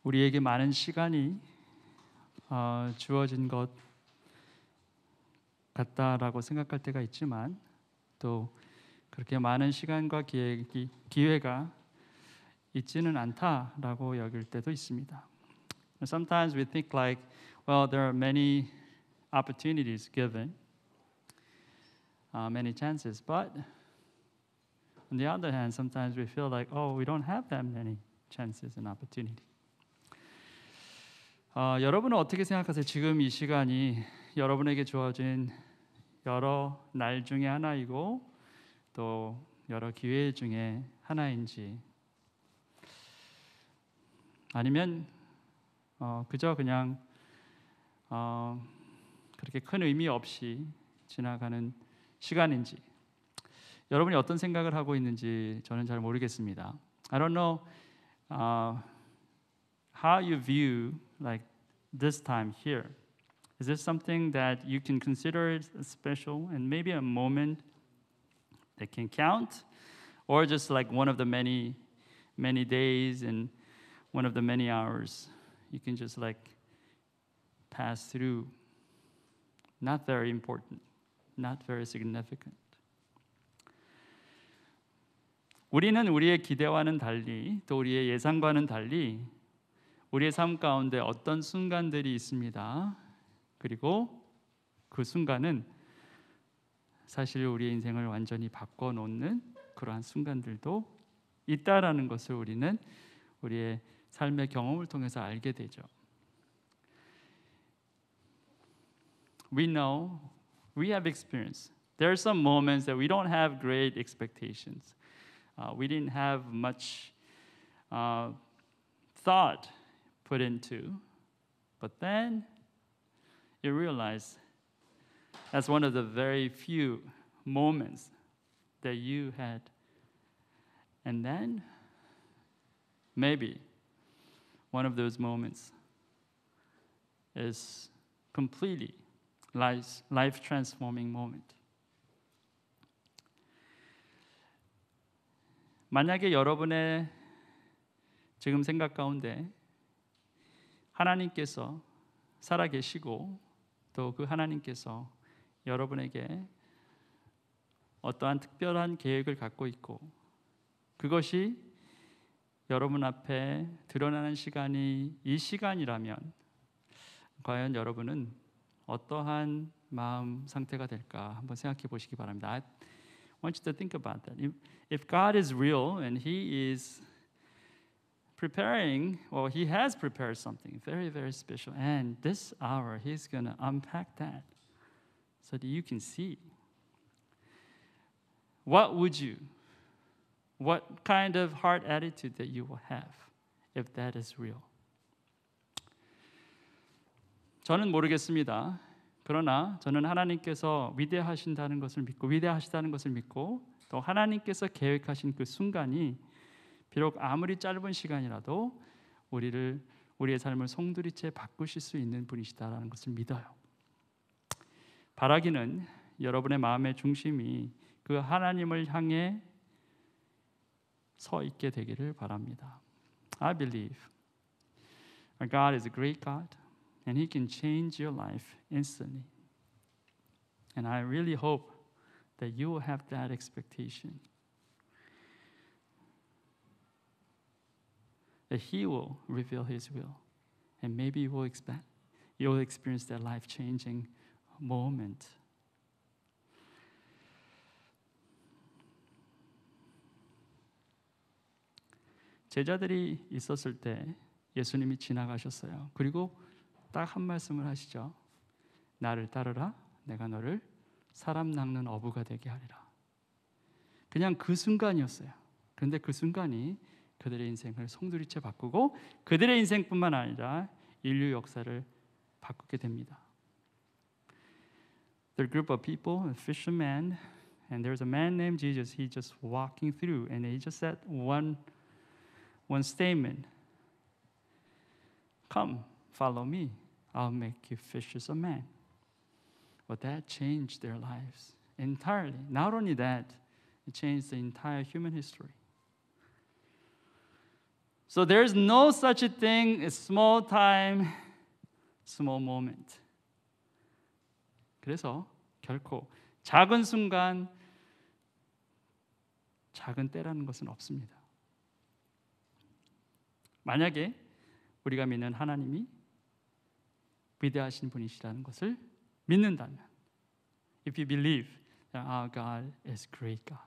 우리에게 많은 시간이 주어진 것 같다라고 생각할 때가 있지만 또 그렇게 많은 시간과 기회가 있지는 않다라고 여길 때도 있습니다. Sometimes we think like, well, there are many opportunities given, many chances, but on the other hand, sometimes we feel like, oh, we don't have that many chances and opportunity. 여러분은 어떻게 생각하세요? 지금 이 시간이 여러분에게 주어진 여러 날 중에 하나이고 또 여러 기회 중에 하나인지, 아니면 그저 그냥 그렇게 큰 의미 없이 지나가는 시간인지, 여러분이 어떤 생각을 하고 있는지 저는 잘 모르겠습니다. I don't know how you view like this time here. Is this something that you can consider special and maybe a moment that can count, or just like one of the many days and one of the many hours you can just like pass through? Not very important, not very significant. 우리는 우리의 기대와는 달리 또 우리의 예상과는 달리 우리의 삶 가운데 어떤 순간들이 있습니다. 그리고 그 순간은 사실 우리의 인생을 완전히 바꿔놓는 그러한 순간들도 있다라는 것을 우리는 우리의 삶의 경험을 통해서 알게 되죠. We know, we have experienced. There are some moments that we don't have great expectations. We didn't have much thought put into, but then you realize that's one of the very few moments that you had, and then maybe one of those moments is completely life-transforming moment. 만약에 여러분의 지금 생각 가운데 하나님께서 살아계시고 또 그 하나님께서 여러분에게 어떠한 특별한 계획을 갖고 있고 그것이 여러분 앞에 드러나는 시간이 이 시간이라면 과연 여러분은 어떠한 마음 상태가 될까 한번 생각해 보시기 바랍니다. I want you to think about that. If God is real and He is preparing, well, He has prepared something very, very special, and this hour He's going to unpack that so that you can see. What kind of heart attitude that you will have if that is real? 저는 모르겠습니다. 그러나 저는 하나님께서 위대하시다는 것을 믿고 또 하나님께서 계획하신 그 순간이 비록 아무리 짧은 시간이라도 우리의 삶을 송두리째 바꾸실 수 있는 분이시다라는 것을 믿어요. 바라기는 여러분의 마음의 중심이 그 하나님을 향해 서 있게 되기를 바랍니다. I believe our God is a great God and He can change your life instantly. And I really hope that you will have that expectation. That He will reveal His will. And maybe you'll experience that life-changing moment. 제자들이 있었을 때 예수님이 지나가셨어요. 그리고 딱 한 말씀을 하시죠. 나를 따르라. 내가 너를 사람 낚는 어부가 되게 하리라. 그냥 그 순간이었어요. 그런데 그 순간이 그들의 인생을 송두리째 바꾸고 그들의 인생뿐만 아니라 인류 역사를 바꾸게 됩니다. There are a group of people, a fisherman, and there's a man named Jesus. He just walking through, and he just said one statement. Come, follow me. I'll make you fishers of men. But that changed their lives entirely. Not only that, it changed the entire human history. So there's no such a thing as small time, small moment. 그래서 결코 작은 순간, 작은 때라는 것은 없습니다. 만약에 우리가 믿는 하나님이 위대하신 분이시라는 것을 믿는다면, if you believe that our God is great God,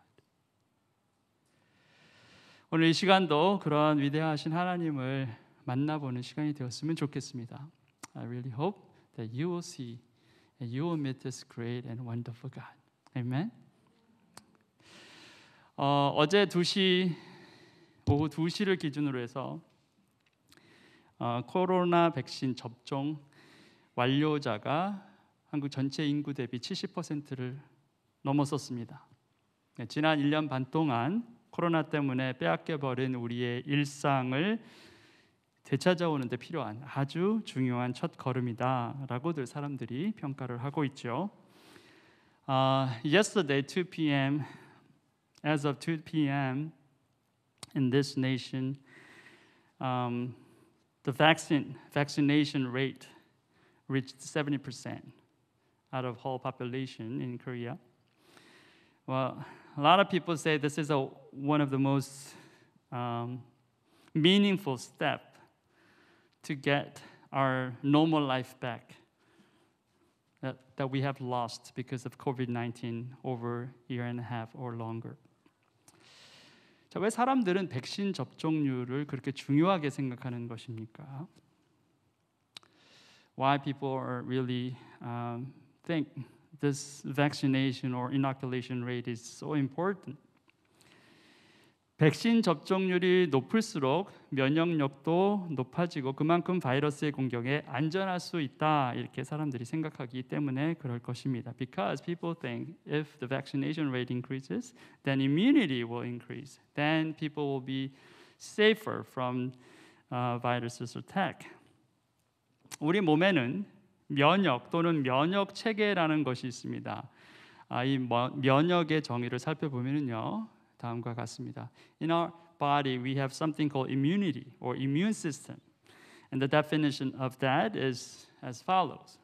오늘 이 시간도 그런 위대하신 하나님을 만나보는 시간이 되었으면 좋겠습니다. I really hope that you will see and you will meet this great and wonderful God. Amen. 어제 2시, 오후 2시를 기준으로 해서 코로나 백신 접종 완료자가 한국 전체 인구 대비 70%를 넘었었습니다. 지난 1년 반 동안 코로나 때문에 빼앗겨버린 우리의 일상을 되찾아오는 데 필요한 아주 중요한 첫 걸음이다라고들 사람들이 평가를 하고 있죠. Yesterday 2 p.m. As of 2 p.m. in this nation, the vaccination rate reached 70% out of whole population in Korea. Well, a lot of people say this is one of the most meaningful step to get our normal life back that we have lost because of COVID-19 over a year and a half or longer. 자, 왜 사람들은 백신 접종률을 그렇게 중요하게 생각하는 것입니까? Why people are really think this vaccination or inoculation rate is so important? 백신 접종률이 높을수록 면역력도 높아지고 그만큼 바이러스의 공격에 안전할 수 있다, 이렇게 사람들이 생각하기 때문에 그럴 것입니다. Because people think if the vaccination rate increases, then immunity will increase. Then people will be safer from viruses attack. 우리 몸에는 면역 또는 면역 체계라는 것이 있습니다. 이 면역의 정의를 살펴보면요, 다음과 같습니다. In our body, we have something called immunity or immune system. And the definition of that is as follows.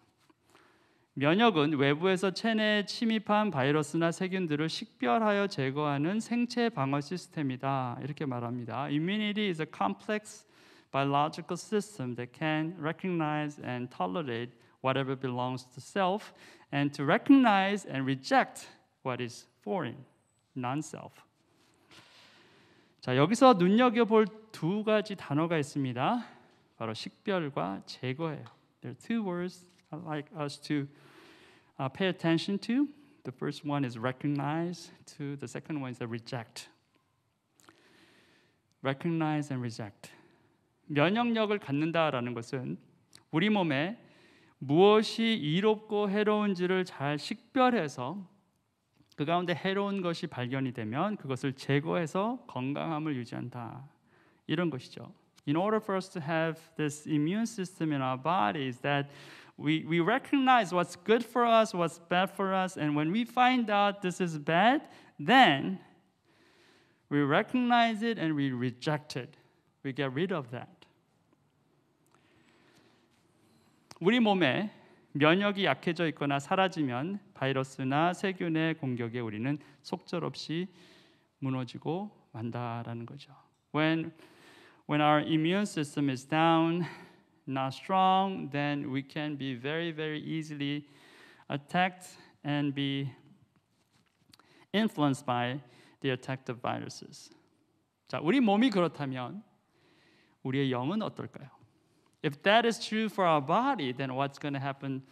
면역은 외부에서 체내에 침입한 바이러스나 세균들을 식별하여 제거하는 생체 방어 시스템이다, 이렇게 말합니다. Immunity is a complex biological system that can recognize and tolerate whatever belongs to self and to recognize and reject what is foreign, non-self. 자, 여기서 눈여겨볼 두 가지 단어가 있습니다. 바로 식별과 제거예요. There are two words I'd like us to pay attention to. The first one is recognize. The second one is reject. Recognize and reject. 면역력을 갖는다라는 것은 우리 몸에 무엇이 이롭고 해로운지를 잘 식별해서 그 가운데 해로운 것이 발견이 되면 그것을 제거해서 건강함을 유지한다, 이런 것이죠. In order for us to have this immune system in our bodies, that we recognize what's good for us, what's bad for us, and when we find out this is bad, then we recognize it and we reject it. We get rid of that. 우리 몸에 면역이 약해져 있거나 사라지면 바이러스나 세균의 공격에 우리는 속절없이 무너지고 만다라는 거죠. When our immune system is down, not strong, then we can be very, very easily attacked and be influenced by the attack of viruses. 자, 우리 몸이 그렇다면 우리의 영은 어떨까요? If that is true for our body, then what's going to happen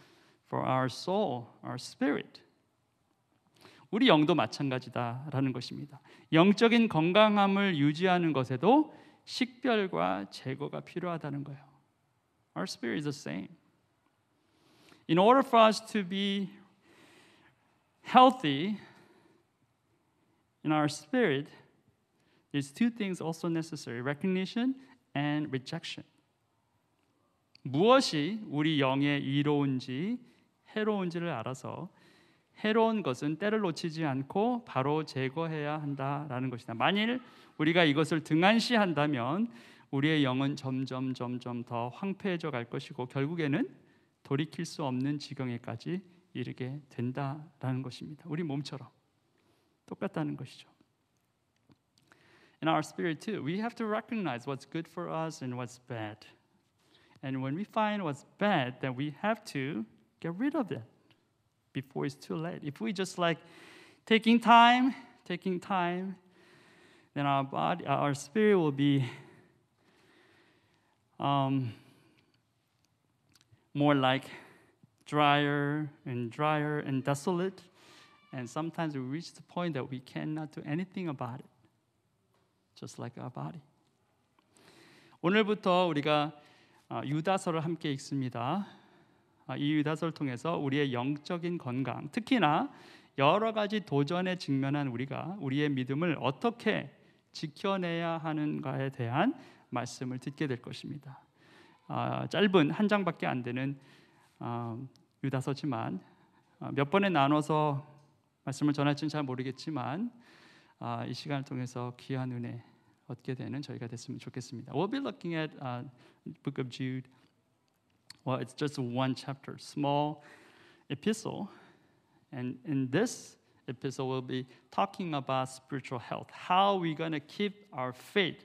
for our soul, our spirit? 우리 영도 마찬가지다라는 것입니다. 영적인 건강함을 유지하는 것에도 식별과 제거가 필요하다는 거예요. Our spirit is the same. In order for us to be healthy in our spirit, there's two things also necessary: recognition and rejection. 무엇이 우리 영에 이로운지 해로운지를 알아서 해로운 것은 때를 놓치지 않고 바로 제거해야 한다라는 것이다. 만일 우리가 이것을 등한시한다면 우리의 영은 점점 더 황폐해져 갈 것이고 결국에는 돌이킬 수 없는 지경에까지 이르게 된다라는 것입니다. 우리 몸처럼 똑같다는 것이죠. In our spirit too, we have to recognize what's good for us and what's bad. And when we find what's bad, then we have to get rid of it before it's too late. If we just like taking time, then our spirit will be more like drier and desolate. And sometimes we reach the point that we cannot do anything about it. Just like our body. 오늘부터 우리가 유다서를 함께 읽습니다. 이 유다서를 통해서 우리의 영적인 건강, 특히나 여러 가지 도전에 직면한 우리가 우리의 믿음을 어떻게 지켜내야 하는가에 대한 말씀을 듣게 될 것입니다. 짧은 한 장밖에 안 되는 유다서지만 몇 번에 나눠서 말씀을 전할지는 잘 모르겠지만 이 시간을 통해서 귀한 은혜 얻게 되는 저희가 됐으면 좋겠습니다. We'll be looking at Book of Jude. Well, it's just one chapter, small epistle, and in this epistle we'll be talking about spiritual health. How we're going to keep our faith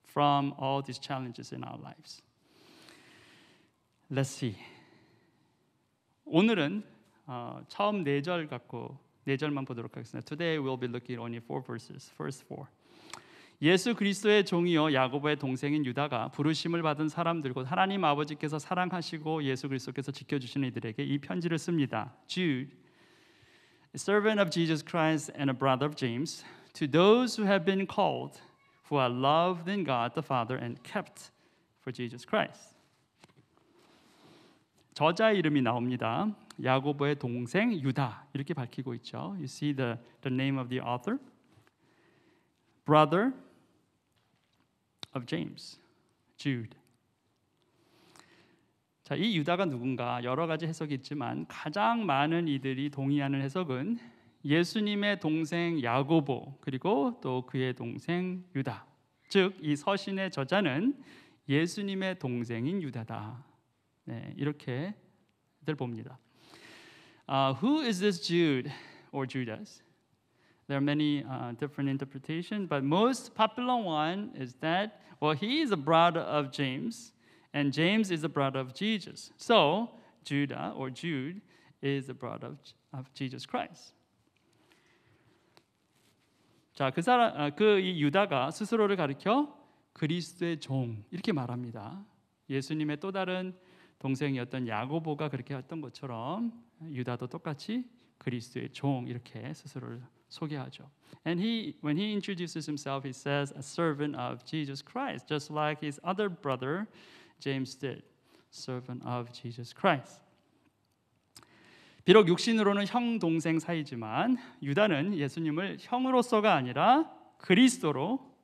from all these challenges in our lives. Let's see. 오늘은 처음 4절만 보도록 하겠습니다. Today we'll be looking at only 4 verses. First 4. 예수 그리스도의 종이요 야고보의 동생인 유다가 부르심을 받은 사람들 곧 하나님 아버지께서 사랑하시고 예수 그리스도께서 지켜주시는 이들에게 이 편지를 씁니다. Jude, a servant of Jesus Christ and a brother of James, to those who have been called, who are loved in God the Father and kept for Jesus Christ. 저자의 이름이 나옵니다. 야고보의 동생 유다 이렇게 밝히고 있죠. You see the name of the author, brother of James, Jude. 자, 이 유다가 누군가 여러 가지 해석이 있지만 가장 많은 이들이 동의하는 해석은 예수님의 동생 야고보 그리고 또 그의 동생 유다. 즉, 이 서신의 저자는 예수님의 동생인 유다다. 네, 이렇게들 봅니다. Who is this Jude or Judas? There are many different interpretations, but most popular one is that, well, he is a brother of James, and James is a brother of Jesus. So, Judah or Jude is a brother of Jesus Christ. 자, 이 유다가 스스로를 가리켜 그리스도의 종 이렇게 말합니다. 예수님의 또 다른 동생이었던 야고보가 그렇게 했던 것처럼 유다도 똑같이 그리스도의 종 이렇게 스스로를 소개하죠. And when he introduces himself, he says a servant of Jesus Christ, just like his other brother James did, servant of Jesus Christ. 비록 육신으로는 형 동생 사이지만 유다는 예수님을 형으로서가 아니라 그리스도로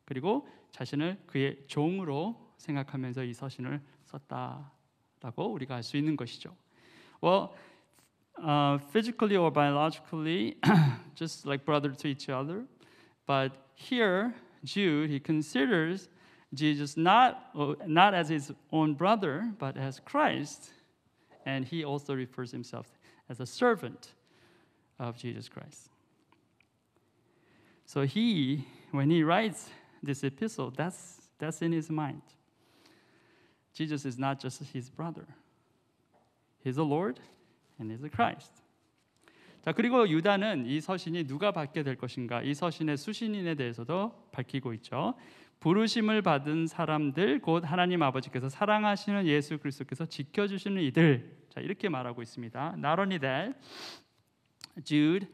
그리고 자신을 그의 종으로 생각하면서 이 서신을 썼다라고 우리가 알 수 있는 것이죠. Well, physically or biologically, just like brother to each other, but here Jude he considers Jesus not as his own brother, but as Christ, and he also refers himself as a servant of Jesus Christ. So when he writes this epistle, that's in his mind. Jesus is not just his brother. He's the Lord and he's the Christ. 자, 그리고 유다는 이 서신이 누가 받게 될 것인가? 이 서신의 수신인에 대해서도 밝히고 있죠. 부르심을 받은 사람들 곧 하나님 아버지께서 사랑하시는 예수 그리스도께서 지켜주시는 이들. 자, 이렇게 말하고 있습니다. Not only that, Jude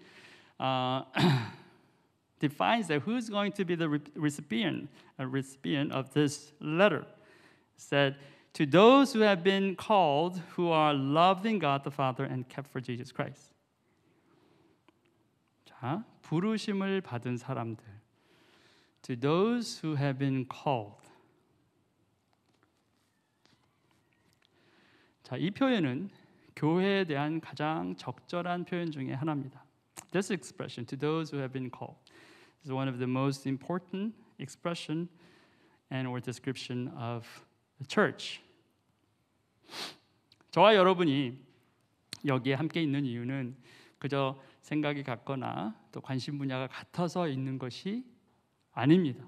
defines that who's going to be the recipient of this letter. Said to those who have been called, who are loved in God the Father and kept for Jesus Christ. 자, 부르심을 받은 사람들. To those who have been called. 자, 이 표현은 교회에 대한 가장 적절한 표현 중에 하나입니다. This expression, to those who have been called, is one of the most important expression and or description of the church. 저와 여러분이 여기에 함께 있는 이유는 그저 생각이 같거나 또 관심 분야가 같아서 있는 것이 아닙니다.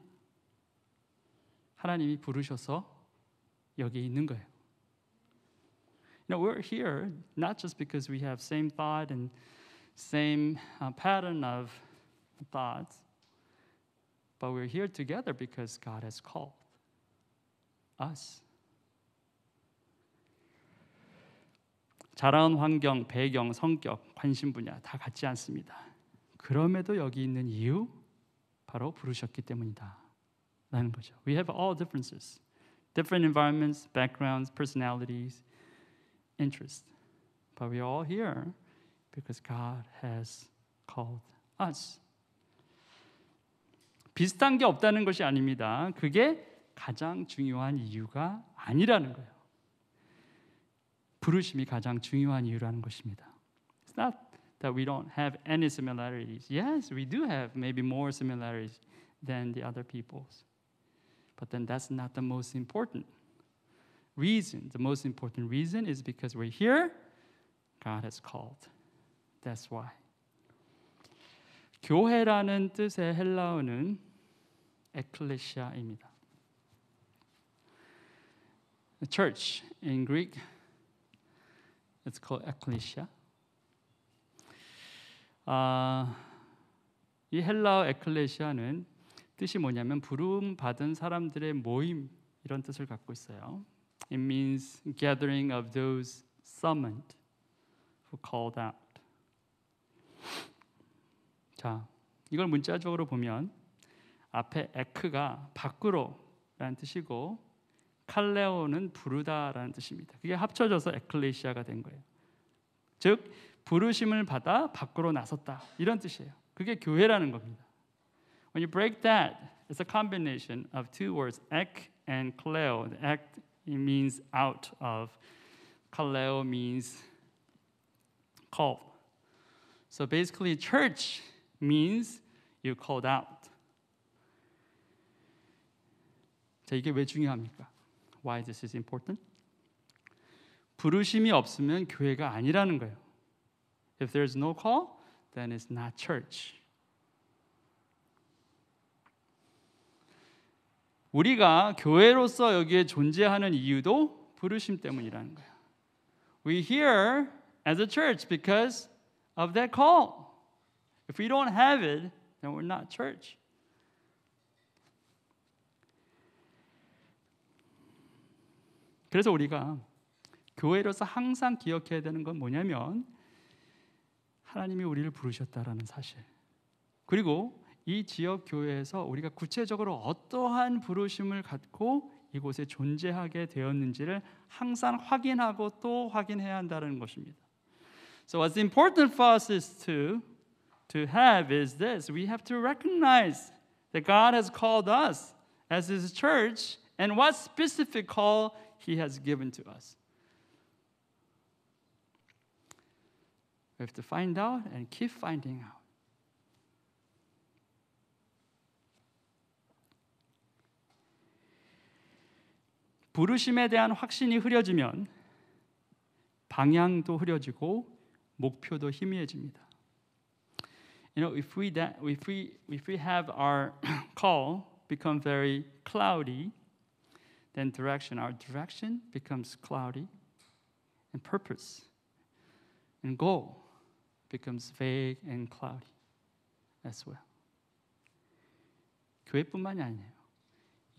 하나님이 부르셔서 여기 있는 거예요. You know, we're here not just because we have same thought and same pattern of thoughts, but we're here together because God has called us. 자라온 환경, 배경, 성격, 관심 분야 다 같지 않습니다. 그럼에도 여기 있는 이유 바로 부르셨기 때문이다 라는 거죠. We have all differences. Different environments, backgrounds, personalities, interests. But we are all here because God has called us. 비슷한 게 없다는 것이 아닙니다. 그게 가장 중요한 이유가 아니라는 거예요. 부르심이 가장 중요한 이유라는 것입니다. It's not that we don't have any similarities. Yes, we do have maybe more similarities than the other peoples. But then that's not the most important reason. The most important reason is because we're here, God has called. That's why. 교회라는 뜻의 헬라어는 에클레시아입니다. Church in Greek, it's called ecclesia. 이 헬라어 에클레시아는 뜻이 뭐냐면 부름 받은 사람들의 모임 이런 뜻을 갖고 있어요. It means gathering of those summoned, who called out. 자, 이걸 문자적으로 보면 앞에 에크가 밖으로라는 뜻이고 칼레오는 부르다라는 뜻입니다. 그게 합쳐져서 에클레시아가 된 거예요. 즉 부르심을 받아 밖으로 나섰다 이런 뜻이에요. 그게 교회라는 겁니다. When you break that, it's a combination of two words, ek and kaleo. The ek it means out of, kaleo means called. So basically, church means you called out. 자, 이게 왜 중요합니까? Why this is important? 부르심이 없으면 교회가 아니라는 거예요. If there's no call, then it's not church. 우리가 교회로서 여기에 존재하는 이유도 부르심 때문이라는 거예요. We're here as a church because of that call. If we don't have it, then we're not church. 그래서 우리가 교회로서 항상 기억해야 되는 건 뭐냐면 하나님이 우리를 부르셨다라는 사실. 그리고 이 지역 교회에서 우리가 구체적으로 어떠한 부르심을 갖고 이곳에 존재하게 되었는지를 항상 확인하고 또 확인해야 한다는 것입니다. So what's important for us is to have is this. We have to recognize that God has called us as His church and what specific call He has given to us. We have to find out and keep finding out. 부르심에 대한 확신이 흐려지면 방향도 흐려지고 목표도 희미해집니다. You know, if we have our call become very cloudy, then our direction becomes cloudy, and purpose and goal becomes vague and cloudy as well. 교회뿐만이 아니에요.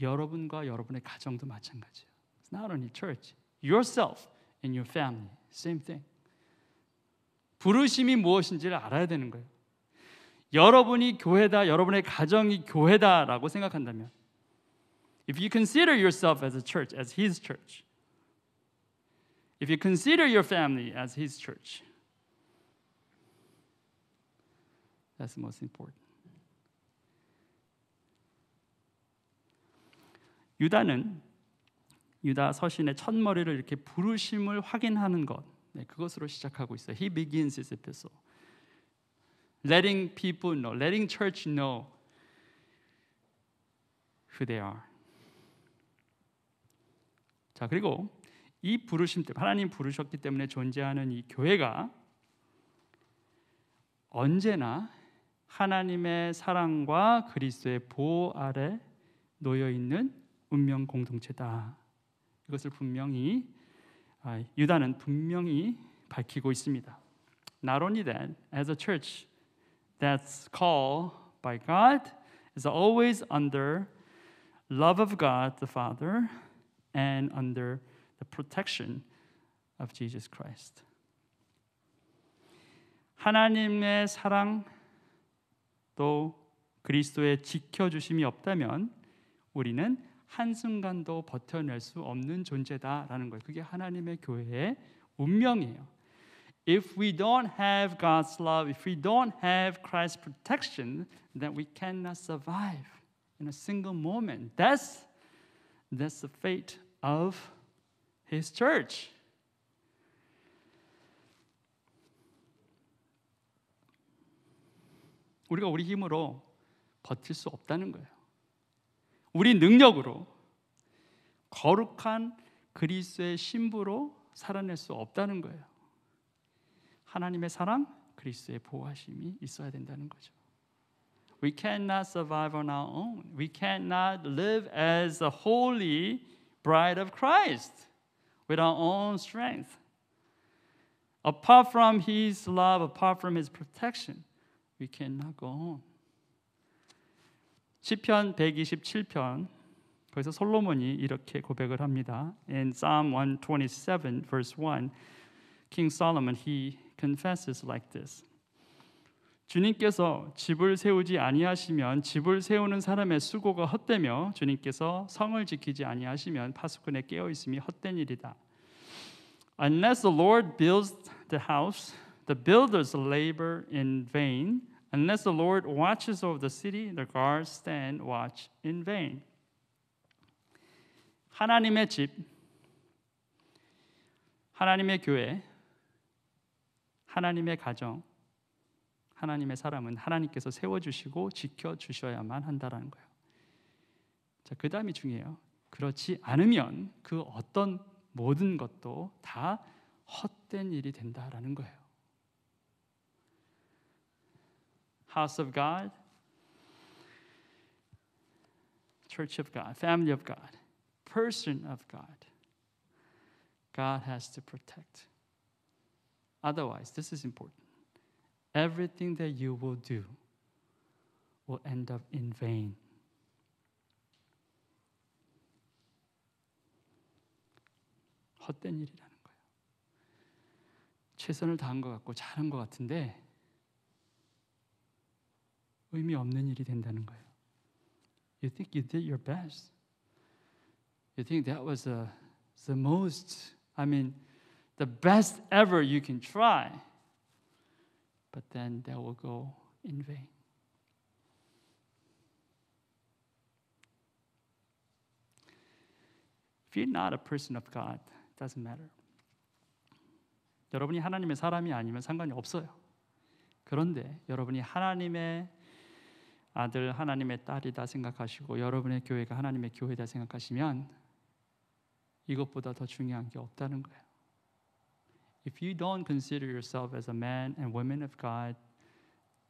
여러분과 여러분의 가정도 마찬가지예요. It's not only church, yourself and your family, same thing. 부르심이 무엇인지를 알아야 되는 거예요. 여러분이 교회다, 여러분의 가정이 교회다라고 생각한다면, if you consider yourself as a church, as His church, if you consider your family as His church, that's the most important. 유다 서신의 첫머리를 이렇게 부르심을 확인하는 것, 그것으로 시작하고 있어요. He begins his epistle, letting people know, letting church know who they are. 자, 그리고 이 부르심 때문에 하나님 부르셨기 때문에 존재하는 이 교회가 언제나 하나님의 사랑과 그리스도의 보호 아래 놓여 있는 운명 공동체다. 이것을 분명히 유다는 분명히 밝히고 있습니다. Not only that, as a church that's called by God is always under love of God the Father and under the protection of Jesus Christ. 하나님의 사랑 또 그리스도의 지켜주심이 없다면 우리는 한순간도 버텨낼 수 없는 존재다라는 거예요. 그게 하나님의 교회의 운명이에요. If we don't have God's love, if we don't have Christ's protection, then we cannot survive in a single moment. That's the fate of His church. 우리가 우리 힘으로 버틸 수 없다는 거예요. 우리 능력으로 거룩한 그리스도의 신부로 살아낼 수 없다는 거예요. 하나님의 사랑, 그리스도의 보호하심이 있어야 된다는 거죠. We cannot survive on our own. We cannot live as a holy bride of Christ with our own strength. Apart from His love, apart from His protection, we cannot go on. 시편 127편 거기서 솔로몬이 이렇게 고백을 합니다. In Psalm 127 verse 1, King Solomon he confesses like this. 주님께서 집을 세우지 아니하시면 집을 세우는 사람의 수고가 헛되며 주님께서 성을 지키지 아니하시면 파수꾼의 깨어 있음이 헛된 일이다. Unless the Lord builds the house, the builders labor in vain. Unless the Lord watches over the city, the guards stand watch in vain. 하나님의 집, 하나님의 교회, 하나님의 가정, 하나님의 사람은 하나님께서 세워주시고 지켜주셔야만 한다라는 거예요. 자, 그 다음이 중요해요. 그렇지 않으면 그 어떤 모든 것도 다 헛된 일이 된다라는 거예요. House of God, Church of God, Family of God, Person of God. God has to protect. Otherwise, this is important. Everything that you will do will end up in vain. 헛된 일이라는 거예요. 최선을 다한 것 같고 잘한 것 같은데 의미 없는 일이 된다는 거예요. You think you did your best. You think that was the most, the best ever you can try. But then that will go in vain. If you're not a person of God, it doesn't matter. 여러분이 하나님의 사람이 아니면 상관이 없어요. 그런데 여러분이 하나님의 아들, 하나님의 딸이다 생각하시고 여러분의 교회가 하나님의 교회다 생각하시면 이것보다 더 중요한 게 없다는 거예요. If you don't consider yourself as a man and woman of God,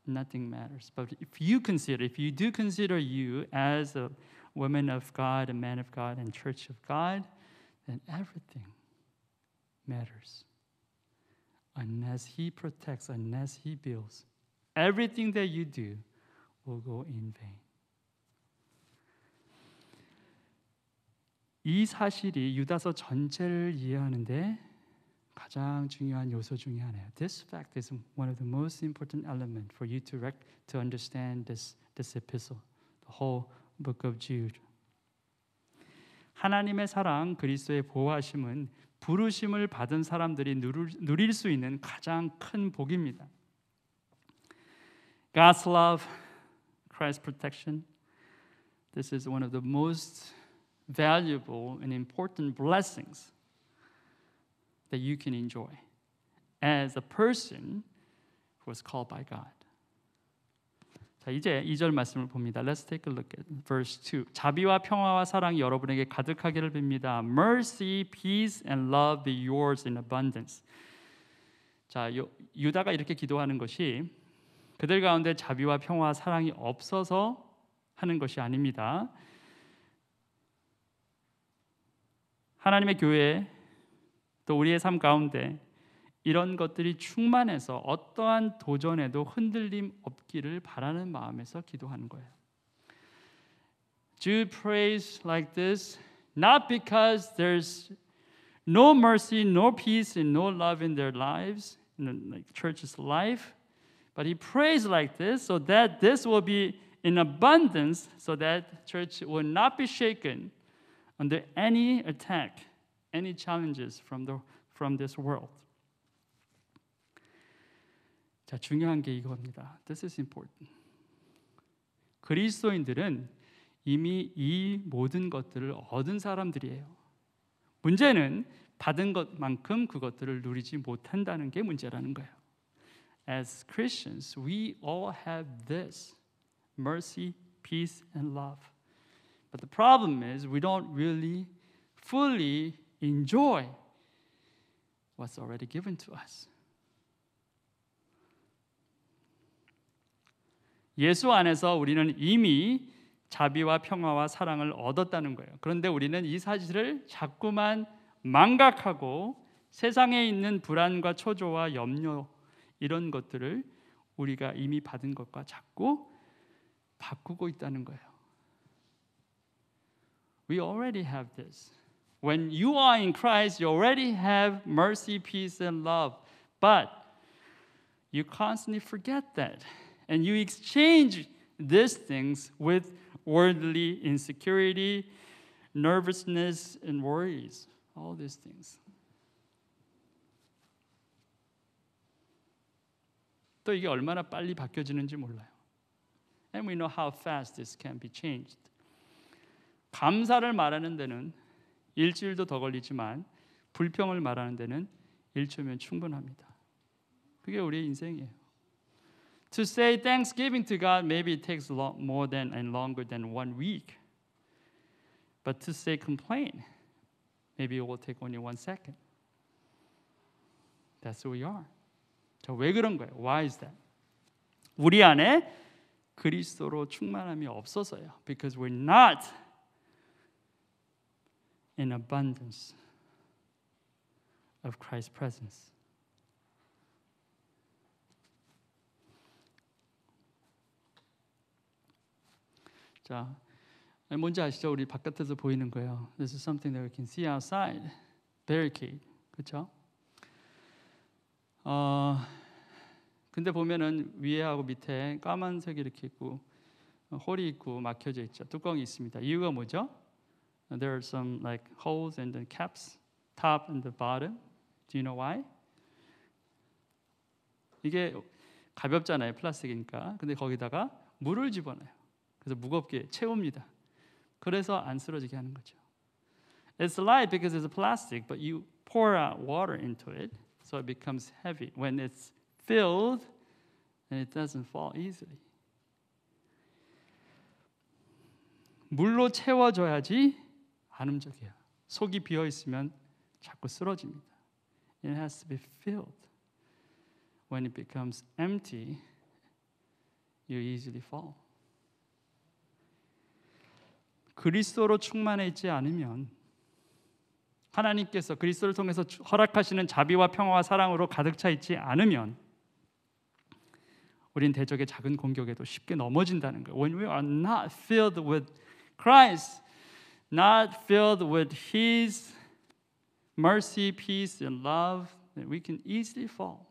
nothing matters. But if you do consider you as a woman of God, a man of God, and church of God, then everything matters. Unless He protects, unless He builds, everything that you do will go in vain. 이 사실이 유다서 전체를 이해하는데 가장 중요한 요소 중에 하나예요. This fact is one of the most important elements for you to understand this epistle, the whole book of Jude. 하나님의 사랑, 그리스도의 보호하심은 부르심을 받은 사람들이 누릴 수 있는 가장 큰 복입니다. God's love, Christ's protection. This is one of the most valuable and important blessings that you can enjoy as a person who was called by God. 자, 이제 2절 말씀을 봅니다. Let's take a look at verse 2. 자비와 평화와 사랑이 여러분에게 가득하기를 빕니다. Mercy, peace and love be yours in abundance. 자, 유다가 이렇게 기도하는 것이 그들 가운데 자비와 평화와 사랑이 없어서 하는 것이 아닙니다. 하나님의 교회 또 우리의 삶 가운데 이런 것들이 충만해서 어떠한 도전에도 흔들림 없기를 바라는 마음에서 기도하는 거예요. Jude prays like this, not because there's no mercy, no peace, and no love in their lives, in the church's life, but he prays like this so that this will be in abundance, so that church will not be shaken under any attack, any challenges from this world. 자, 중요한 게 이겁니다. This is important. 그리스도인들은 이미 이 모든 것들을 얻은 사람들이에요. 문제는 받은 것만큼 그것들을 누리지 못한다는 게 문제라는 거예요. As Christians, we all have this mercy, peace, and love. But the problem is we don't really fully enjoy what's already given to us. 예수 안에서 우리는 이미 자비와 평화와 사랑을 얻었다는 거예요. 그런데 우리는 이 사실을 자꾸만 망각하고 세상에 있는 불안과 초조와 염려 이런 것들을 우리가 이미 받은 것과 자꾸 바꾸고 있다는 거예요. We already have this. When you are in Christ, you already have mercy, peace, and love. But you constantly forget that. And you exchange these things with worldly insecurity, nervousness, and worries. All these things. 또 이게 얼마나 빨리 바뀌어지는지 몰라요. And we know how fast this can be changed. 감사를 말하는 데는 일주일도 더 걸리지만 불평을 말하는 데는 1초면 충분합니다. 그게 우리의 인생이에요. To say thanksgiving to God, maybe it takes more than and longer than 1 week. But to say complain, maybe it will take only 1 second. That's who we are. 자, 왜 그런 거예요? Why is that? 우리 안에 그리스도로 충만함이 없어서요. Because we're not in abundance of Christ's presence. 자, 뭔지 아시죠? 우리 바깥에서 보이는 거예요. This is something that we can see outside. Barricade, 그렇죠? 근데 보면은 위에하고 밑에 까만색이 이렇게 있고 홀이 있고 막혀져 있죠. 뚜껑이 있습니다. 이유가 뭐죠? There are some like holes and the caps, top and the bottom. Do you know why? 이게 가볍잖아요, 플라스틱이니까. 근데 거기다가 물을 집어넣어요. 그래서 무겁게 채웁니다. 그래서 안 쓰러지게 하는 거죠. It's light because it's plastic, but you pour out water into it, so it becomes heavy. When it's filled, then it doesn't fall easily. 물로 채워져야지 안 움직여요. 속이 비어 있으면 자꾸 쓰러집니다. It has to be filled. When it becomes empty, you easily fall. 그리스도로 충만해 있지 않으면 하나님께서 그리스도를 통해서 허락하시는 자비와 평화와 사랑으로 가득 차 있지 않으면 우린 대적의 작은 공격에도 쉽게 넘어진다는 거예요. When we are not filled with Christ, not filled with His mercy, peace, and love, then we can easily fall.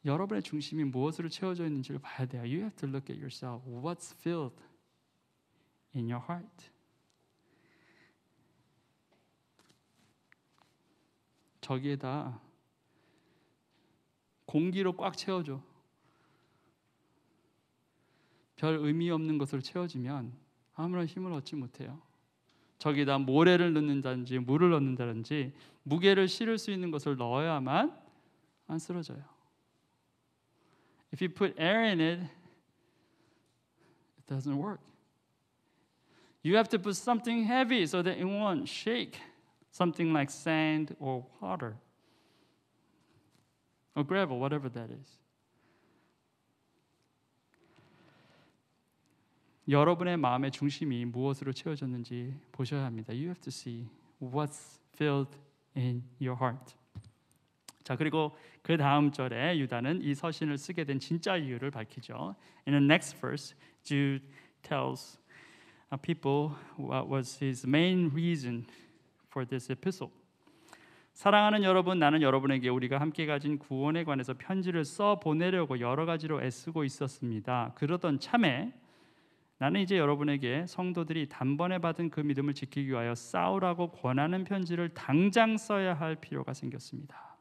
여러분의 중심이 무엇으로 채워져 있는지를 봐야 돼요. You have to look at yourself. What's filled in your heart? 저기에다 공기로 꽉 채워줘. 별 의미 없는 것으로 채워지면 아무런 힘을 얻지 못해요. 저기에다 모래를 넣는다든지 물을 넣는다든지 무게를 실을 수 있는 것을 넣어야만 안 쓰러져요. If you put air in it, it doesn't work. You have to put something heavy so that it won't shake. Something like sand or water or gravel, whatever that is. 여러분의 마음의 중심이 무엇으로 채워졌는지 보셔야 합니다. You have to see what's filled in your heart. 자, 그리고 그 다음 절에 유다는 이 서신을 쓰게 된 진짜 이유를 밝히죠. In the next verse, Jude tells people what was his main reason for this epistle. 사랑하는 여러분, 나는 여러분에게 우리가 함께 가진 구원에 관해서 편지를 써 보내려고 여러 가지로 애쓰고 있었습니다. 그러던 참에 나는 이제 여러분에게 성도들이 단번에 받은 그 믿음을 지키기 위하여 싸우라고 권하는 편지를 당장 써야 할 필요가 생겼습니다.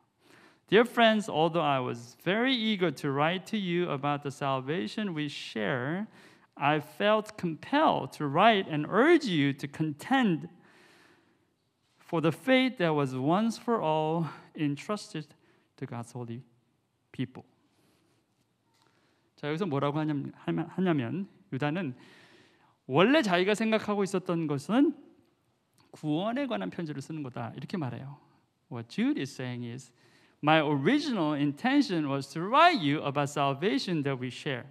Dear friends, although I was very eager to write to you about the salvation we share, I felt compelled to write and urge you to contend for the faith that was once for all entrusted to God's holy people. 자, 여기서 뭐라고 하냐면 유다는 원래 자기가 생각하고 있었던 것은 구원에 관한 편지를 쓰는 거다 이렇게 말해요. What Jude is saying is, my original intention was to write you about salvation that we share.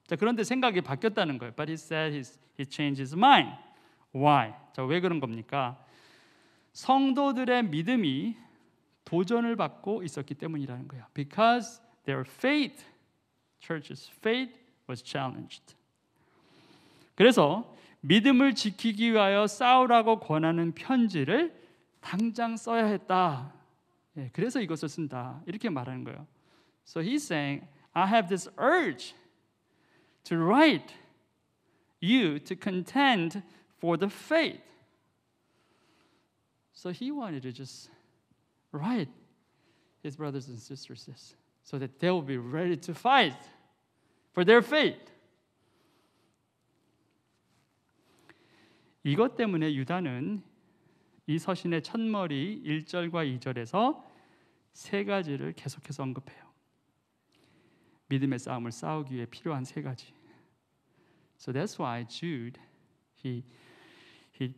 자, 그런데 생각이 바뀌었다는 거예요. But he said he changed his mind. Why? 자, 왜 그런 겁니까? 성도들의 믿음이 도전을 받고 있었기 때문이라는 거예요. Because their faith, church's faith was challenged. 그래서 믿음을 지키기 위하여 싸우라고 권하는 편지를 당장 써야 했다. 예, 그래서 이것을 쓴다. 이렇게 말하는 거예요. So he's saying, I have this urge to write you to contend for the faith. So he wanted to just write his brothers and sisters this, so that they will be ready to fight for their faith. 이것 때문에 유다는 이 서신의 첫머리 1절과 2절에서 세 가지를 계속해서 언급해요. 믿음의 싸움을 싸우기 위해 필요한 세 가지. So that's why Jude he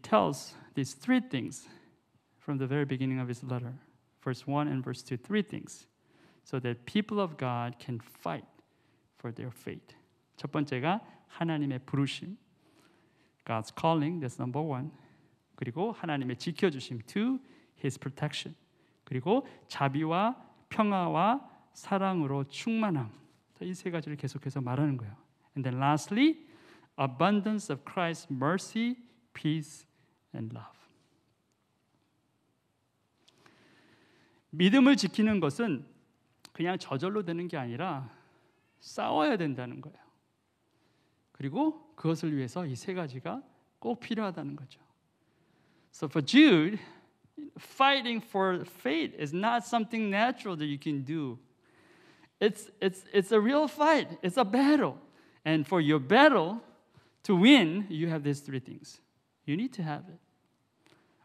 tells these three things from the very beginning of his letter. Verse 1 and verse 2, three things. So that people of God can fight for their faith. 첫 번째가 하나님의 부르심. God's calling, that's number one. 그리고 하나님의 지켜주심, two, His protection. 그리고 자비와 평화와 사랑으로 충만함. 이 세 가지를 계속해서 말하는 거예요. And then lastly, abundance of Christ's mercy, peace, and love. 믿음을 지키는 것은 그냥 저절로 되는 게 아니라 싸워야 된다는 거예요. 그리고 그것을 위해서 이 세 가지가 꼭 필요하다는 거죠. So for Jude, fighting for faith is not something natural that you can do. It's a real fight. It's a battle. And for your battle to win, you have these three things. You need to have it,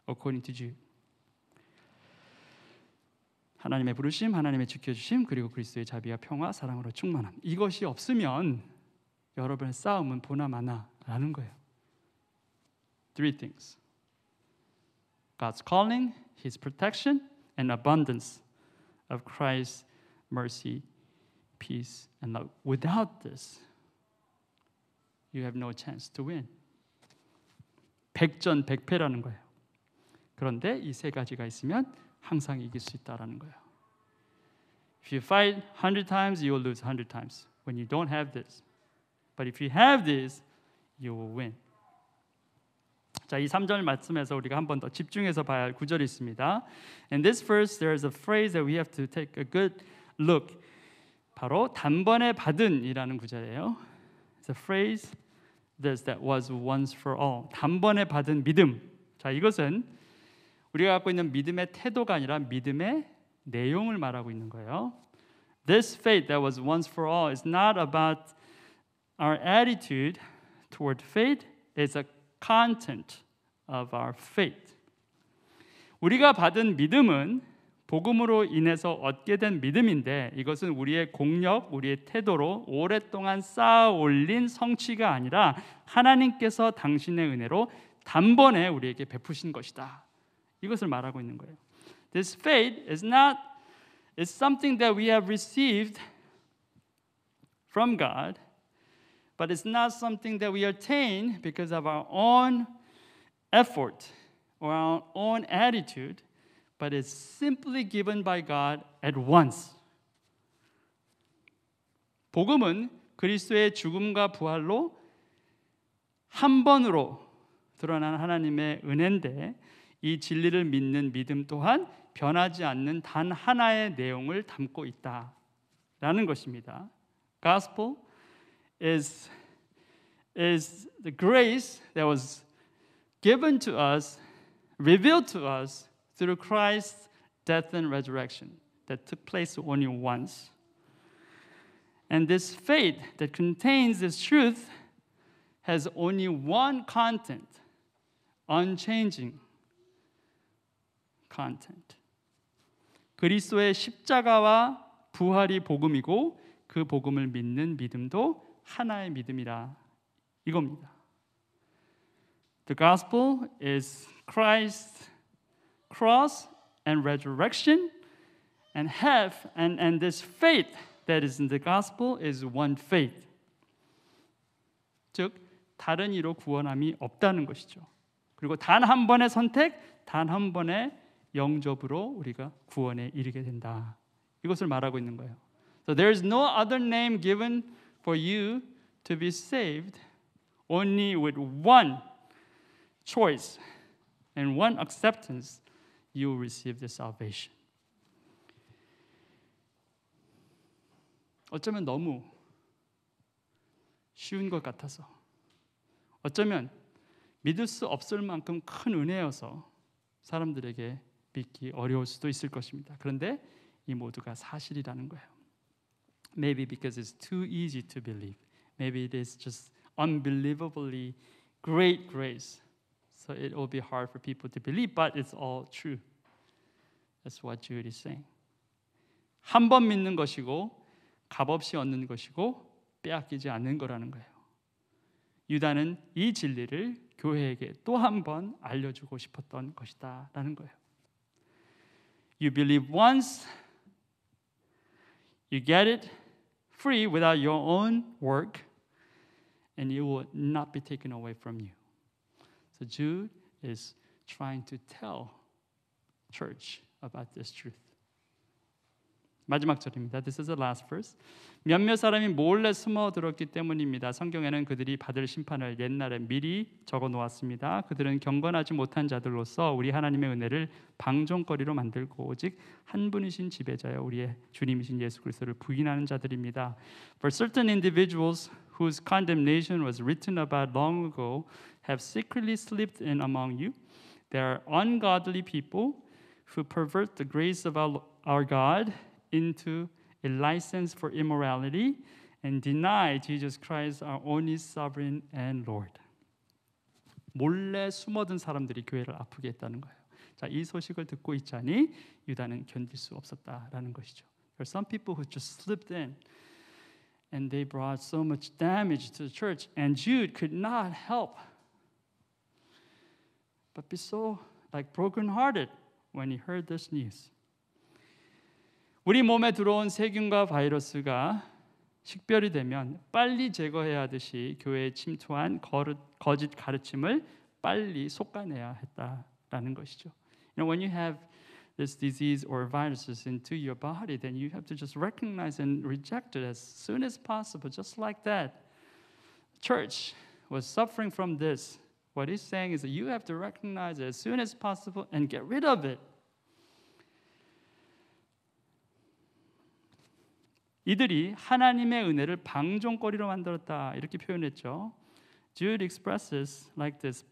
according to Jude. 하나님의 부르심, 하나님의 지켜주심, 그리고 그리스도의 자비와 평화, 사랑으로 충만함. 이것이 없으면 여러분의 싸움은 보나마나라는 거예요. Three things. God's calling, His protection, and abundance of Christ's mercy, peace, and love. Without this, you have no chance to win. 백전백패라는 거예요. 그런데 이 세 가지가 있으면 항상 이길 수 있다라는 거예요. If you fight 100 times, you will lose 100 times when you don't have this. But if you have this, you will win. 자, 이 3절 말씀에서 우리가 한 번 더 집중해서 봐야 할 구절이 있습니다. In this verse, there is a phrase that we have to take a good look. 바로 단번에 받은이라는 구절이에요. It's a phrase that was once for all. 단번에 받은 믿음. 자, 이것은 우리가 갖고 있는 믿음의 태도가 아니라 믿음의 내용을 말하고 있는 거예요. This faith that was once for all is not about our attitude toward faith. It's a content of our faith. 우리가 받은 믿음은 복음으로 인해서 얻게 된 믿음인데 이것은 우리의 공력, 우리의 태도로 오랫동안 쌓아 올린 성취가 아니라 하나님께서 당신의 은혜로 단번에 우리에게 베푸신 것이다. 이것을 말하고 있는 거예요. This faith is something that we have received from God, but it's not something that we attain because of our own effort or our own attitude, but it's simply given by God at once. 복음은 그리스도의 죽음과 부활로 한 번으로 드러난 하나님의 은혜인데 이 진리를 믿는 믿음 또한 변하지 않는 단 하나의 내용을 담고 있다라는 것입니다. Gospel is the grace that was given to us, revealed to us through Christ's death and resurrection that took place only once. And this faith that contains this truth has only one content, unchanging content. 그리스도의 십자가와 부활이 복음이고 그 복음을 믿는 믿음도 하나의 믿음이라 이겁니다. The gospel is Christ's cross and resurrection and this faith that is in the gospel is one faith. 즉 다른 이로 구원함이 없다는 것이죠. 그리고 단 한 번의 선택, 단 한 번의 영접으로 우리가 구원에 이르게 된다. 이것을 말하고 있는 거예요. So there is no other name given for you to be saved, only with one choice and one acceptance you will receive the salvation. 어쩌면 너무 쉬운 것 같아서, 어쩌면 믿을 수 없을 만큼 큰 은혜여서 사람들에게 믿기 어려울 수도 있을 것입니다. 그런데 이 모두가 사실이라는 거예요. Maybe because it's too easy to believe. Maybe it is just unbelievably great grace. So it will be hard for people to believe, but it's all true. That's what Jude is saying. 한 번 믿는 것이고 값없이 얻는 것이고 빼앗기지 않는 거라는 거예요. 유다는 이 진리를 교회에게 또 한 번 알려주고 싶었던 것이다라는 거예요. You believe once, you get it free without your own work, and it will not be taken away from you. So Jude is trying to tell church about this truth. 마지막 절입니다. This is the last verse. 몇몇 사람이 몰래 숨어들었기 때문입니다. 성경에는 그들이 받을 심판을 옛날에 미리 적어 놓았습니다. 그들은 경건하지 못한 자들로서 우리 하나님의 은혜를 방종거리로 만들고 오직 한 분이신 지배자여 우리의 주님이신 예수 그리스도를 부인하는 자들입니다. For certain individuals whose condemnation was written about long ago have secretly slipped in among you. There are ungodly people who pervert the grace of our God into a license for immorality and deny Jesus Christ our only sovereign and Lord. 몰래 숨어든 사람들이 교회를 아프게 했다는 거예요. 자, 이 소식을 듣고 있자니 유다는 견딜 수 없었다라는 것이죠. There are some people who just slipped in and they brought so much damage to the church and Jude could not help but be so broken-hearted when he heard this news. 우리 몸에 들어온 세균과 바이러스가 식별이 되면 빨리 제거해야 하듯이 교회에 침투한 거짓 가르침을 빨리 솎아내야 했다라는 것이죠. You know, when you have this disease or viruses into your body, then you have to just recognize and reject it as soon as possible, just like that. Church was suffering from this. What he's saying is that you have to recognize it as soon as possible and get rid of it. 이들이 하나님의 은혜를 방종거리로 만들었다 이렇게 표현했죠. Jude expresses like this: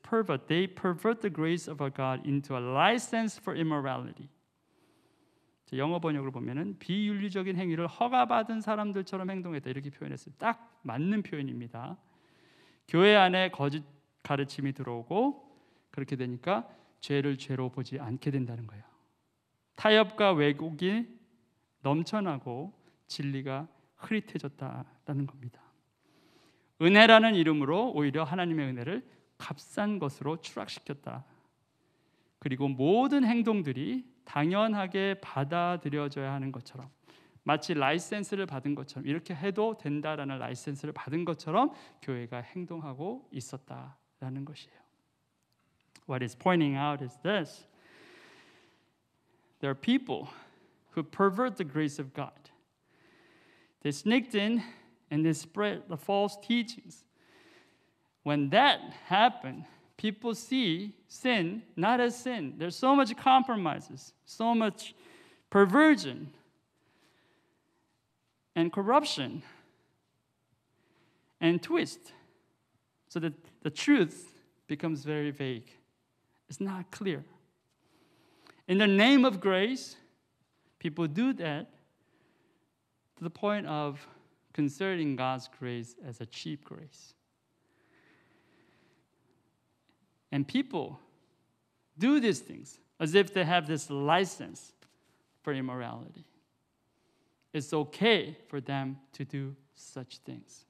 They pervert the grace of our God into a license for immorality. 영어 번역을 보면은 비윤리적인 행위를 허가받은 사람들처럼 행동했다 이렇게 표현했어요. 딱 맞는 표현입니다. 교회 안에 거짓 가르침이 들어오고 그렇게 되니까 죄를 죄로 보지 않게 된다는 거예요. 타협과 왜곡이 넘쳐나고 진리가 흐릿해졌다라는 겁니다. 은혜라는 이름으로 오히려 하나님의 은혜를 값싼 것으로 추락시켰다. 그리고 모든 행동들이 당연하게 받아들여져야 하는 것처럼, 마치 라이센스를 받은 것처럼, 이렇게 해도 된다라는 라이센스를 받은 것처럼 교회가 행동하고 있었다라는 것이에요. What is pointing out is this. There are people who pervert the grace of God. They sneaked in and they spread the false teachings. When that happened, people see sin not as sin. There's so much compromises, so much perversion and corruption and twist. So that the truth becomes very vague. It's not clear. In the name of grace, people do that to the point of considering God's grace as a cheap grace. And people do these things as if they have this license for immorality. It's okay for them to do such things.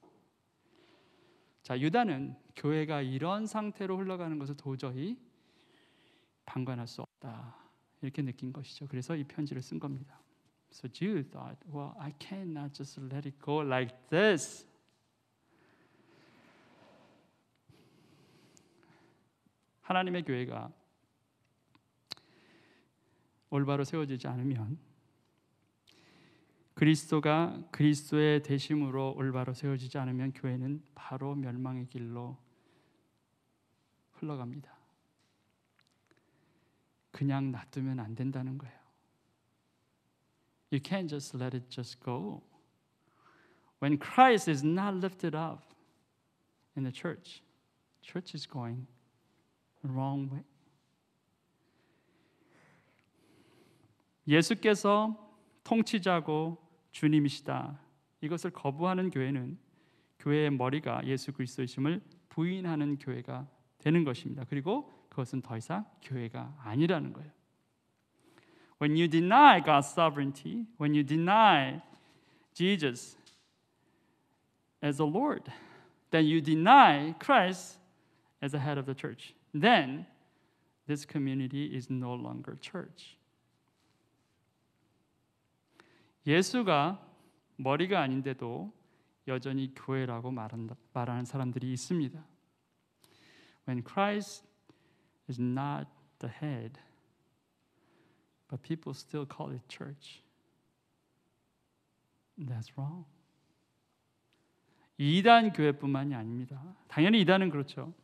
자, 유다는 교회가 이런 상태로 흘러가는 것을 도저히 방관할 수 없다, 이렇게 느낀 것이죠. 그래서 이 편지를 쓴 겁니다. So Jude thought, well, I cannot just let it go like this. 하나님의 교회가 올바로 세워지지 않으면, 그리스도가 그리스도의 대심으로 올바로 세워지지 않으면 교회는 바로 멸망의 길로 흘러갑니다. 그냥 놔두면 안 된다는 거예요. You can't just let it just go. When Christ is not lifted up in the church is going the wrong way. 예수께서 통치자고 주님이시다, 이것을 거부하는 교회는 교회의 머리가 예수 그리스도이심을 부인하는 교회가 되는 것입니다. 그리고 그것은 더 이상 교회가 아니라는 거예요. When you deny God's sovereignty, when you deny Jesus as the Lord, then you deny Christ as the head of the church. Then this community is no longer church. 예수가 머리가 아닌데도 여전히 교회라고 말하는 사람들이 있습니다. When Christ is not the head, but people still call it church. That's wrong. 이단 교회뿐만이 아닙니다. 당연히 이단은 그렇죠.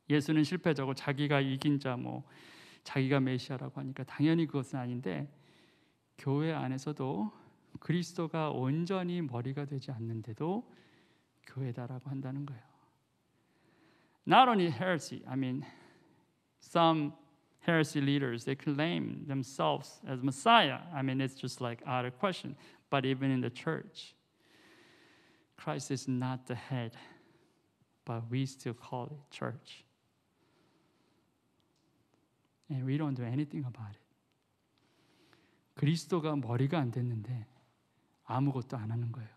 예수는 실패자고 자기가 이긴 자, 자기가 메시아라고 하니까 당연히 그것은 아닌데, 교회 안에서도 그리스도가 온전히 머리가 되지 않는데도 교회다라고 한다는 거예요. Not only heresy, some heresy leaders, they claim themselves as Messiah. It's just like out of question. But even in the church, Christ is not the head, but we still call it church. And we don't do anything about it. 그리스도가 머리가 안 됐는데 아무것도 안 하는 거예요.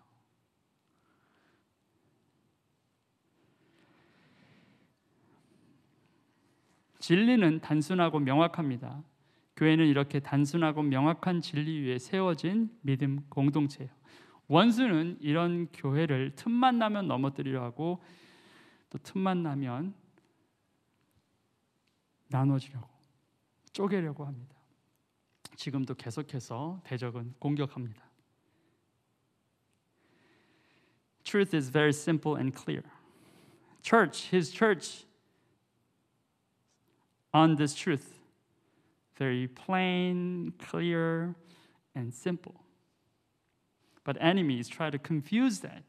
진리는 단순하고 명확합니다. 교회는 이렇게 단순하고 명확한 진리 위에 세워진 믿음 공동체예요. 원수는 이런 교회를 틈만 나면 넘어뜨리려 하고, 또 틈만 나면 나눠주려고, 쪼개려고 합니다. 지금도 계속해서 대적은 공격합니다. Truth is very simple and clear. His church on this truth, very plain, clear, and simple. But enemies try to confuse that.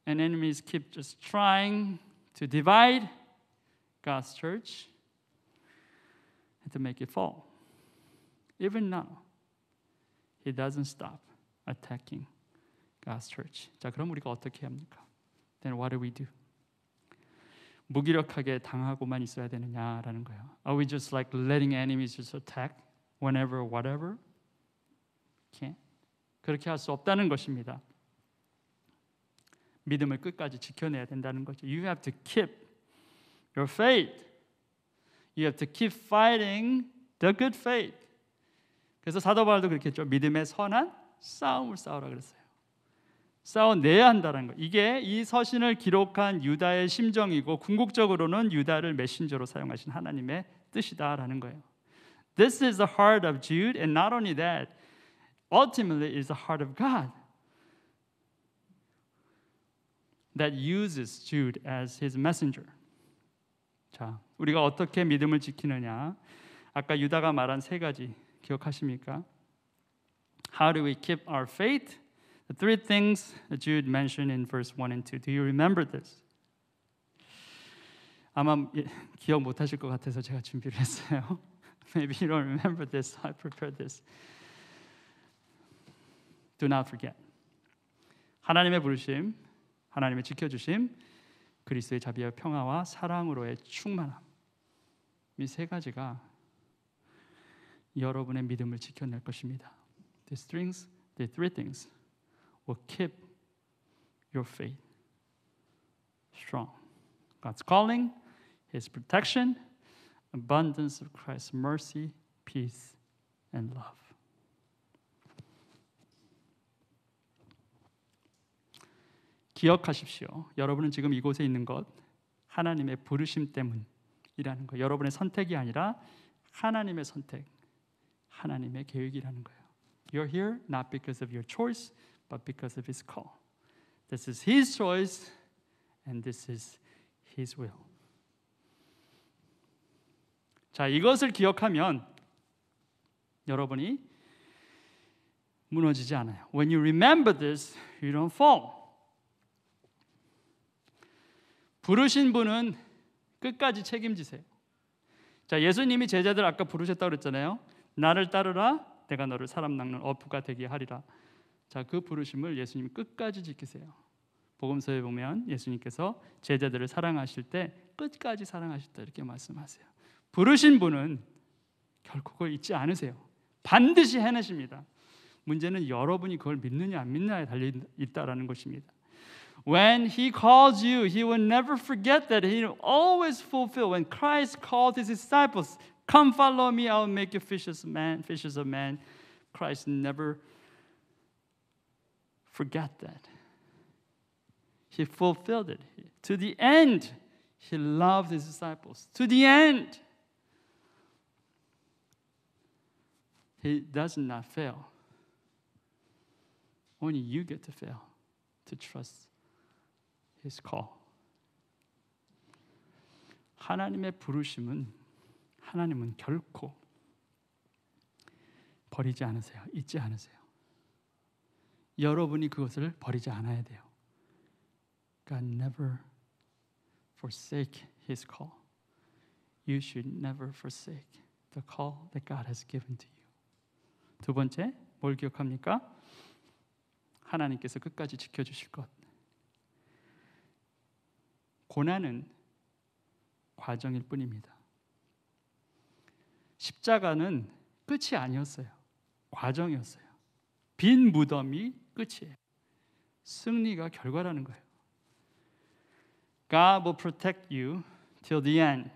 And enemies keep just trying to divide God's church and to make it fall. Even now, he doesn't stop attacking God's church. 자, 그럼 우리가 어떻게 합니까? Then what do we do? 무기력하게 당하고만 있어야 되느냐라는 거예요. Are we just like letting enemies just attack whenever, whatever? Can't. 그렇게 할 수 없다는 것입니다. 믿음을 끝까지 지켜내야 된다는 거죠. You have to keep your faith. You have to keep fighting the good faith. 그래서 사도 바울도 그렇게 했죠. 믿음의 선한 싸움을 싸우라 그랬어요. 싸워내야 한다는 거. 이게 이 서신을 기록한 유다의 심정이고 궁극적으로는 유다를 메신저로 사용하신 하나님의 뜻이다라는 거예요. This is the heart of Jude, and not only that, ultimately is the heart of God that uses Jude as his messenger. 자, 우리가 어떻게 믿음을 지키느냐? 아까 유다가 말한 세 가지 기억하십니까? How do we keep our faith? The three things that Jude mentioned in verse 1 and 2. Do you remember this? 아마 기억 못 하실 것 같아서 제가 준비를 했어요. Maybe you don't remember this. I prepared this. Do not forget. 하나님의 부르심, 하나님의 지켜주심, 그리스도의 자비와 평화와 사랑으로의 충만함. 이 세 가지가 여러분의 믿음을 지켜낼 것입니다. These three things will keep your faith strong. God's calling, His protection, abundance of Christ's mercy, peace, and love. 기억하십시오. 여러분은 지금 이곳에 있는 것 하나님의 부르심 때문이라는 거. 여러분의 선택이 아니라 하나님의 선택, 하나님의 계획이라는 거예요. You're here not because of your choice, but because of His call. This is His choice, and this is His will. 자, 이것을 기억하면 여러분이 무너지지 않아요. When you remember this, you don't fall. 부르신 분은 끝까지 책임지세요. 자, 예수님이 제자들 아까 부르셨다고 그랬잖아요. 나를 따르라, 내가 너를 사람 낚는 어부가 되게 하리라. 자, 그 부르심을 예수님이 끝까지 지키세요. 복음서에 보면 예수님께서 제자들을 사랑하실 때 끝까지 사랑하셨다 이렇게 말씀하세요. 부르신 분은 결코 그걸 잊지 않으세요. 반드시 해내십니다. 문제는 여러분이 그걸 믿느냐 안 믿느냐에 달려 있다라는 것입니다. When He calls you, He will never forget that. He will always fulfill. When Christ called His disciples, "Come follow me, I will make you fishers of men." Christ never forgot that. He fulfilled it. To the end, He loved His disciples. To the end. He does not fail. Only you get to fail, to trust His call. 하나님의 부르심은 하나님은 결코 버리지 않으세요. 잊지 않으세요. 여러분이 그것을 버리지 않아야 돼요. God never forsake His call. You should never forsake the call that God has given to you. 두 번째, 뭘 기억합니까? 하나님께서 끝까지 지켜주실 것. 고난은 과정일 뿐입니다. 십자가는 끝이 아니었어요. 과정이었어요. 빈 무덤이 끝이에요. 승리가 결과라는 거예요. God will protect you till the end.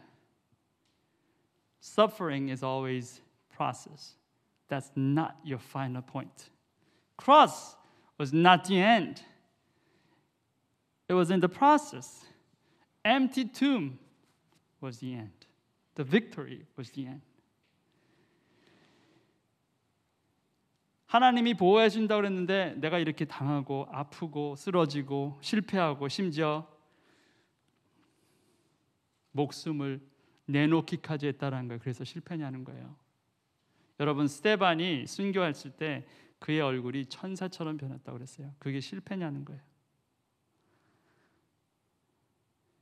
Suffering is always process. That's not your final point. Cross was not the end. It was in the process. Empty tomb was the end. The victory was the end. 하나님이 보호해 준다고 그랬는데 내가 이렇게 당하고 아프고 쓰러지고 실패하고 심지어 목숨을 내놓기까지 했다는 거예요. 그래서 실패냐는 거예요. 여러분, 스데반이 순교했을 때 그의 얼굴이 천사처럼 변했다고 그랬어요. 그게 실패냐는 거예요.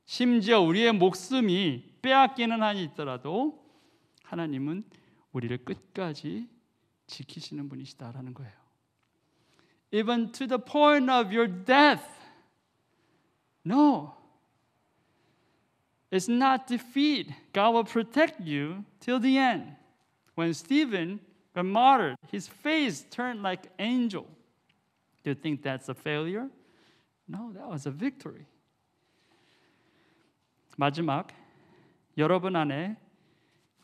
심지어 우리의 목숨이 빼앗기는 한이 있더라도 하나님은 우리를 끝까지 지키시는 분이시다라는 거예요. Even to the point of your death. No. It's not defeat. God will protect you till the end. When Stephen got martyred, his face turned like angel. Do you think that's a failure? No, that was a victory. 마지막, 여러분 안에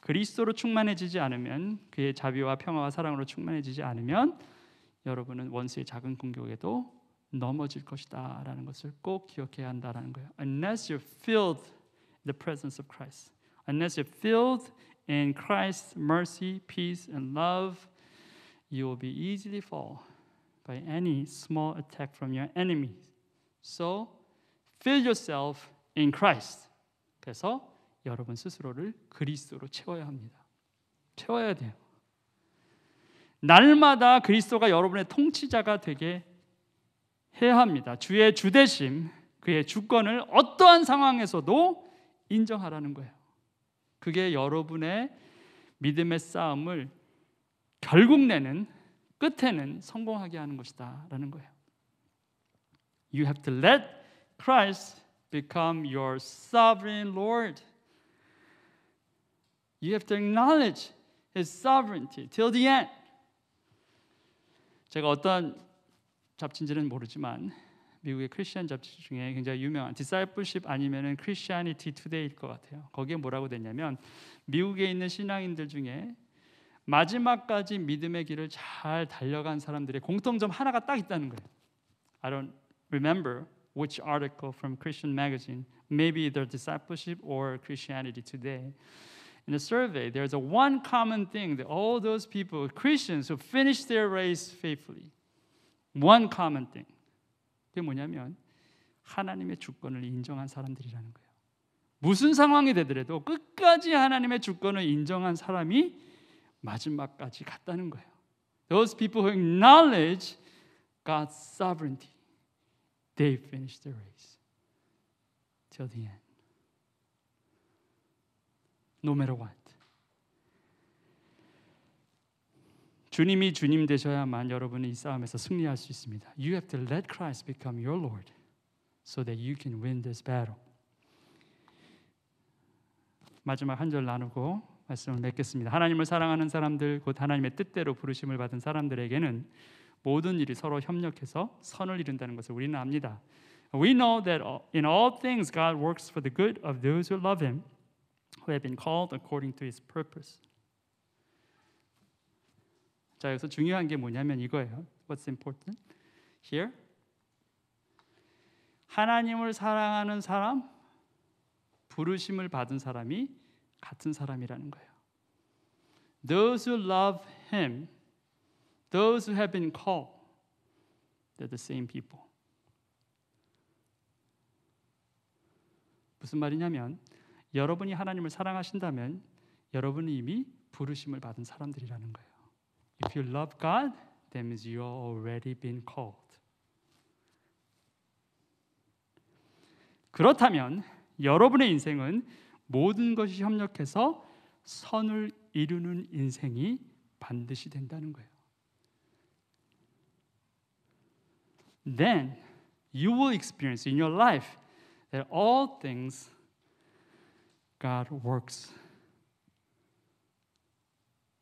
그리스도로 충만해지지 않으면, 그의 자비와 평화와 사랑으로 충만해지지 않으면 여러분은 원수의 작은 공격에도 넘어질 것이다 라는 것을 꼭 기억해야 한다는 거예요. Unless you're filled in the presence of Christ, unless you're filled in Christ's mercy, peace, and love, you will be easily fall by any small attack from your enemies. So, fill yourself in Christ. 그래서 여러분 스스로를 그리스도로 채워야 합니다. 채워야 돼요. 날마다 그리스도가 여러분의 통치자가 되게 해야 합니다. 주의 주대심, 그의 주권을 어떠한 상황에서도 인정하라는 거예요. 그게 여러분의 믿음의 싸움을 결국 내는 끝에는 성공하게 하는 것이다 라는 거예요. You have to let Christ become your sovereign Lord. You have to acknowledge His sovereignty till the end. 제가 어떤 잡지인지는 모르지만 미국의 크리스천 잡지 중에 굉장히 유명한 Discipleship 아니면은 Christianity Today일 것 같아요. 거기에 뭐라고 됐냐면 미국에 있는 신앙인들 중에 마지막까지 믿음의 길을 잘 달려간 사람들의 공통점 하나가 딱 있다는 거예요. I don't remember which article from Christian magazine, maybe either Discipleship or Christianity Today. In the survey, there's a one common thing that all those people, Christians who finished their race faithfully, one common thing. 그게 뭐냐면 하나님의 주권을 인정한 사람들이라는 거예요. 무슨 상황이 되더라도 끝까지 하나님의 주권을 인정한 사람이 마지막까지 갔다는 거예요. Those people who acknowledge God's sovereignty, they finish the race till the end. No matter what. 주님이 주님 되셔야만 여러분은 이 싸움에서 승리할 수 있습니다. You have to let Christ become your Lord so that you can win this battle. 마지막 한 절 나누고 말씀을 맺겠습니다. 하나님을 사랑하는 사람들, 곧 하나님의 뜻대로 부르심을 받은 사람들에게는 모든 일이 서로 협력해서 선을 이룬다는 것을 우리는 압니다. We know that in all things God works for the good of those who love Him, who have been called according to His purpose. 자, 여기서 중요한 게 뭐냐면 이거예요. What's important here? 하나님을 사랑하는 사람, 부르심을 받은 사람이 같은 사람이라는 거예요. Those who love Him, those who have been called, they're the same people. 무슨 말이냐면 여러분이 하나님을 사랑하신다면 여러분이 이미 부르심을 받은 사람들이라는 거예요. If you love God, that means you are already been called. 그렇다면 여러분의 인생은 모든 것이 협력해서 선을 이루는 인생이 반드시 된다는 거예요. Then you will experience in your life that all things God works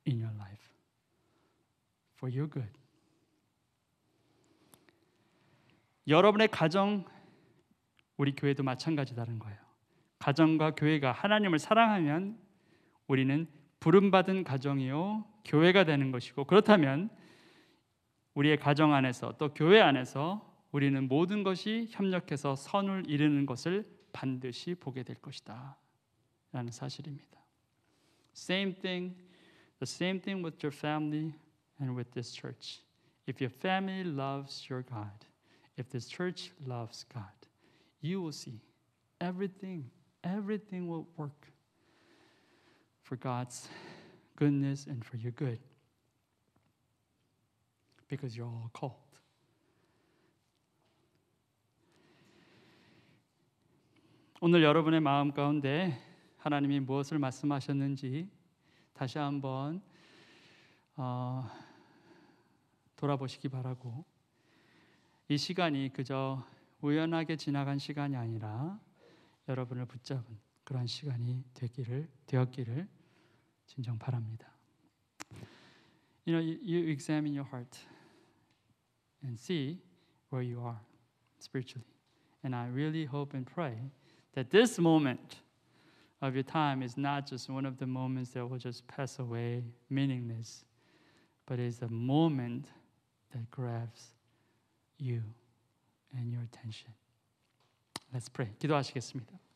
in your life for your good. 여러분의 가정, 우리 교회도 마찬가지다는 거예요. 가정과 교회가 하나님을 사랑하면 우리는 부름받은 가정이요 교회가 되는 것이고, 그렇다면 우리의 가정 안에서 또 교회 안에서 우리는 모든 것이 협력해서 선을 이루는 것을 반드시 보게 될 것이다 라는 사실입니다. The same thing with your family and with this church. If your family loves your God, if this church loves God, you will see everything will work for God's goodness and for your good. Because you're all called. 오늘 여러분의 마음 가운데 하나님이 무엇을 말씀하셨는지 다시 한번 돌아보시기 바라고, 이 시간이 그저 우연하게 지나간 시간이 아니라 여러분을 붙잡은 그러한 시간이 되었기를 진정 바랍니다. You examine your heart and see where you are spiritually. And I really hope and pray that this moment of your time is not just one of the moments that will just pass away meaningless, but is a moment that grabs you and your attention. Let's pray. 기도하시겠습니다.